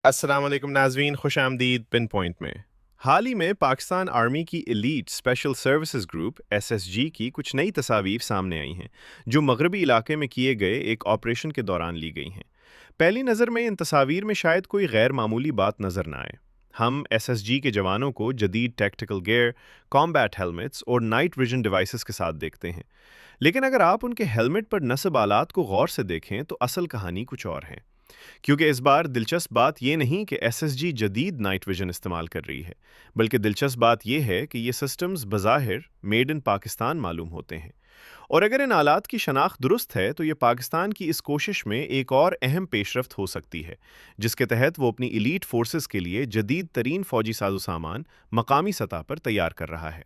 السلام علیکم ناظرین، خوش آمدید پن پوائنٹ میں۔ حال ہی میں پاکستان آرمی کی elite special services group S S G کی کچھ نئی تصاویر سامنے آئی ہیں جو مغربی علاقے میں کیے گئے ایک آپریشن کے دوران لی گئی ہیں۔ پہلی نظر میں ان تصاویر میں شاید کوئی غیر معمولی بات نظر نہ آئے۔ ہم ایس ایس جی کے جوانوں کو جدید ٹیکٹیکل گیئر، کامبیٹ ہیلمٹس اور نائٹ ویژن ڈیوائسز کے ساتھ دیکھتے ہیں، لیکن اگر آپ ان کے ہیلمٹ پر نصب آلات کو غور سے دیکھیں تو اصل کہانی کچھ اور ہے۔ کیونکہ اس بار دلچسپ بات یہ نہیں کہ ایس ایس جی جدید نائٹ ویژن استعمال کر رہی ہے، بلکہ دلچسپ بات یہ ہے کہ یہ سسٹمز بظاہر میڈ ان پاکستان معلوم ہوتے ہیں۔ اور اگر ان آلات کی شناخت درست ہے تو یہ پاکستان کی اس کوشش میں ایک اور اہم پیش رفت ہو سکتی ہے، جس کے تحت وہ اپنی ایلیٹ فورسز کے لیے جدید ترین فوجی ساز و سامان مقامی سطح پر تیار کر رہا ہے۔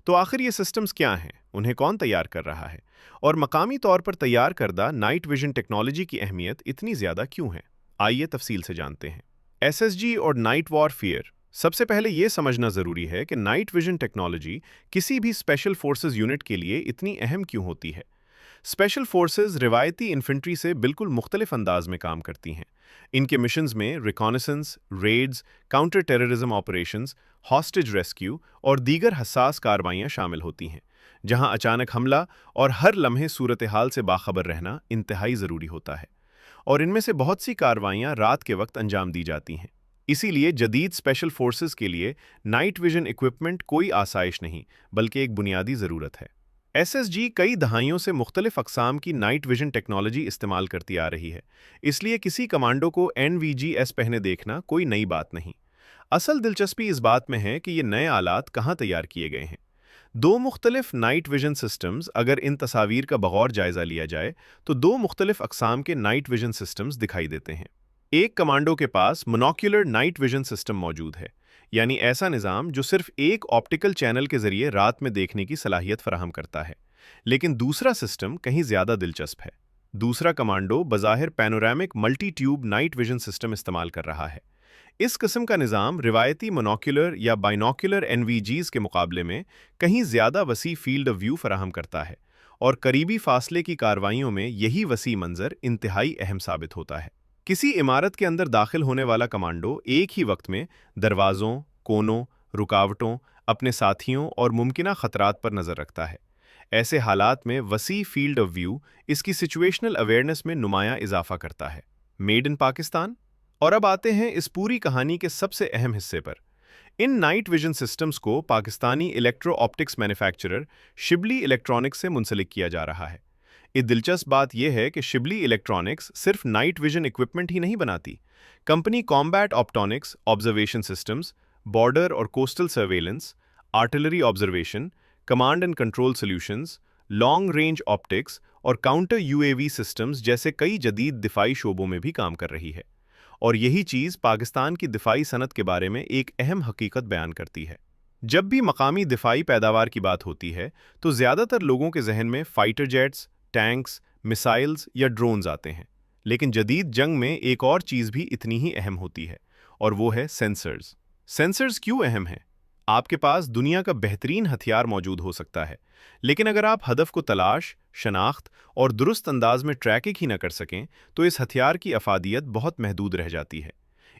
تو آخر یہ سسٹمز کیا ہیں، انہیں کون تیار کر رہا ہے، اور مقامی طور پر تیار کردہ نائٹ ویژن ٹیکنالوجی کی اہمیت اتنی زیادہ کیوں ہے؟ آئیے تفصیل سے جانتے ہیں۔ ایس ایس جی اور نائٹ وار فیئر۔ سب سے پہلے یہ سمجھنا ضروری ہے کہ نائٹ ویژن ٹیکنالوجی کسی بھی اسپیشل فورسز یونٹ کے لیے اتنی اہم کیوں ہوتی ہے۔ اسپیشل فورسز روایتی انفنٹری سے بالکل مختلف انداز میں کام کرتی ہیں۔ ان کے مشنز میں reconnaissance, raids, counter terrorism operations, hostage rescue اور دیگر حساس کارروائیاں شامل ہوتی ہیں، جہاں اچانک حملہ اور ہر لمحے صورتحال سے باخبر رہنا انتہائی ضروری ہوتا ہے، اور ان میں سے بہت سی کارروائیاں رات کے وقت انجام دی جاتی ہیں۔ اسی لیے جدید اسپیشل فورسز کے لیے نائٹ ویژن ایکوپمنٹ کوئی آسائش نہیں، بلکہ ایک بنیادی ضرورت ہے۔ ایس ایس جی کئی دہائیوں سے مختلف اقسام کی نائٹ ویژن ٹیکنالوجی استعمال کرتی آ رہی ہے، اس لیے کسی کمانڈو کو این وی جی ایس پہنے دیکھنا کوئی نئی بات نہیں۔ اصل دلچسپی اس بات میں ہے کہ یہ نئے آلات کہاں تیار کیے گئے ہیں۔ دو مختلف نائٹ ویژن سسٹمز، اگر ان تصاویر کا بغور جائزہ لیا جائے تو دو مختلف اقسام کے نائٹ ویژن سسٹمز دکھائی دیتے ہیں۔ ایک کمانڈو کے پاس مونوکیولر نائٹ ویژن سسٹم موجود ہے، یعنی ایسا نظام جو صرف ایک آپٹیکل چینل کے ذریعے رات میں دیکھنے کی صلاحیت فراہم کرتا ہے۔ لیکن دوسرا سسٹم کہیں زیادہ دلچسپ ہے۔ دوسرا کمانڈو بظاہر panoramic multi tube night vision system استعمال کر رہا ہے۔ اس قسم کا نظام روایتی مونوکیولر یا بائنوکیولر این وی جیز کے مقابلے میں کہیں زیادہ وسیع فیلڈ آف ویو فراہم کرتا ہے، اور قریبی فاصلے کی کارروائیوں میں یہی وسیع منظر انتہائی اہم ثابت ہوتا ہے۔ کسی عمارت کے اندر داخل ہونے والا کمانڈو ایک ہی وقت میں دروازوں، کونوں، رکاوٹوں، اپنے ساتھیوں اور ممکنہ خطرات پر نظر رکھتا ہے۔ ایسے حالات میں وسیع فیلڈ آف ویو اس کی سچویشنل اویئرنیس میں نمایاں اضافہ کرتا ہے۔ Made in Pakistan. اور اب آتے ہیں اس پوری کہانی کے سب سے اہم حصے پر۔ ان نائٹ ویژن سسٹمز کو Pakistani electro optics manufacturer Shibli electronics سے منسلک کیا جا رہا ہے۔ ایک دلچسپ بات یہ ہے کہ شبلی الیکٹرانکس صرف نائٹ ویژن ایکوپمنٹ ہی نہیں بناتی۔ Company combat optronics, observation systems, border اور coastal surveillance, artillery observation, command and control solutions, long range optics اور counter U A V systems جیسے کئی جدید دفاعی شعبوں میں بھی کام کر رہی ہے۔ اور یہی چیز پاکستان کی دفاعی صنعت کے بارے میں ایک اہم حقیقت بیان کرتی ہے۔ جب بھی مقامی دفاعی پیداوار کی بات ہوتی ہے تو زیادہ تر لوگوں کے ذہن میں فائٹر جیٹس، ٹینکس، میسائلز یا ڈرونز آتے ہیں، لیکن جدید جنگ میں ایک اور چیز بھی اتنی ہی اہم ہوتی ہے، اور وہ ہے سینسرز۔ سینسرز کیوں اہم ہیں؟ آپ کے پاس دنیا کا بہترین ہتھیار موجود ہو سکتا ہے، لیکن اگر آپ ہدف کو تلاش، شناخت اور درست انداز میں ٹریکنگ ہی نہ کر سکیں تو اس ہتھیار کی افادیت بہت محدود رہ جاتی ہے۔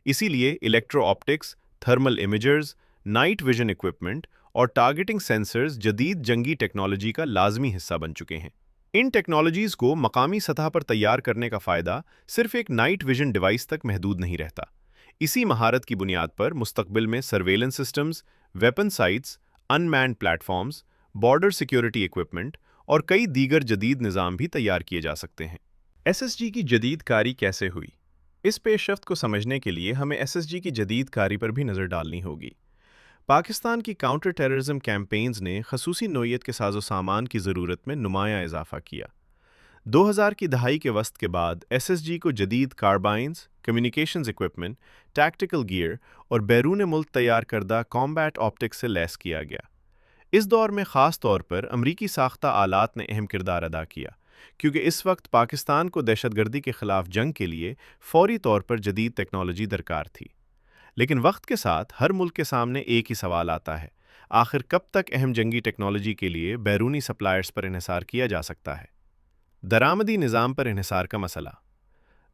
اسی لیے electro optics, thermal imagers, night vision equipment اور ٹارگیٹنگ سینسرز جدید جنگی ٹیکنالوجی کا لازمی حصہ بن چکے ہیں۔ ان ٹیکنالوجیز کو مقامی سطح پر تیار کرنے کا فائدہ صرف ایک نائٹ ویژن ڈیوائس تک محدود نہیں رہتا۔ اسی مہارت کی بنیاد پر مستقبل میں surveillance systems, weapon sights, unmanned platforms, border security equipment اور کئی دیگر جدید نظام بھی تیار کیے جا سکتے ہیں۔ ایس ایس جی کی جدید کاری کیسے ہوئی؟ اس پیش رفت کو سمجھنے کے لیے ہمیں ایس ایس جی کی جدید کاری پر بھی نظر ڈالنی ہوگی۔ پاکستان کی کاؤنٹر ٹیررزم کیمپینز نے خصوصی نوعیت کے ساز و سامان کی ضرورت میں نمایاں اضافہ کیا۔ 2000 کی دہائی کے وسط کے بعد ایس ایس جی کو جدید کاربائنز، کمیونیکیشنز ایکوپمنٹ، ٹیکٹیکل گیئر اور بیرون ملک تیار کردہ کامبیٹ آپٹکس سے لیس کیا گیا۔ اس دور میں خاص طور پر امریکی ساختہ آلات نے اہم کردار ادا کیا، کیونکہ اس وقت پاکستان کو دہشت گردی کے خلاف جنگ کے لیے فوری طور پر جدید ٹیکنالوجی درکار تھی۔ لیکن وقت کے ساتھ ہر ملک کے سامنے ایک ہی سوال آتا ہے، آخر کب تک اہم جنگی ٹیکنالوجی کے لیے بیرونی سپلائرز پر انحصار کیا جا سکتا ہے؟ درآمدی نظام پر انحصار کا مسئلہ۔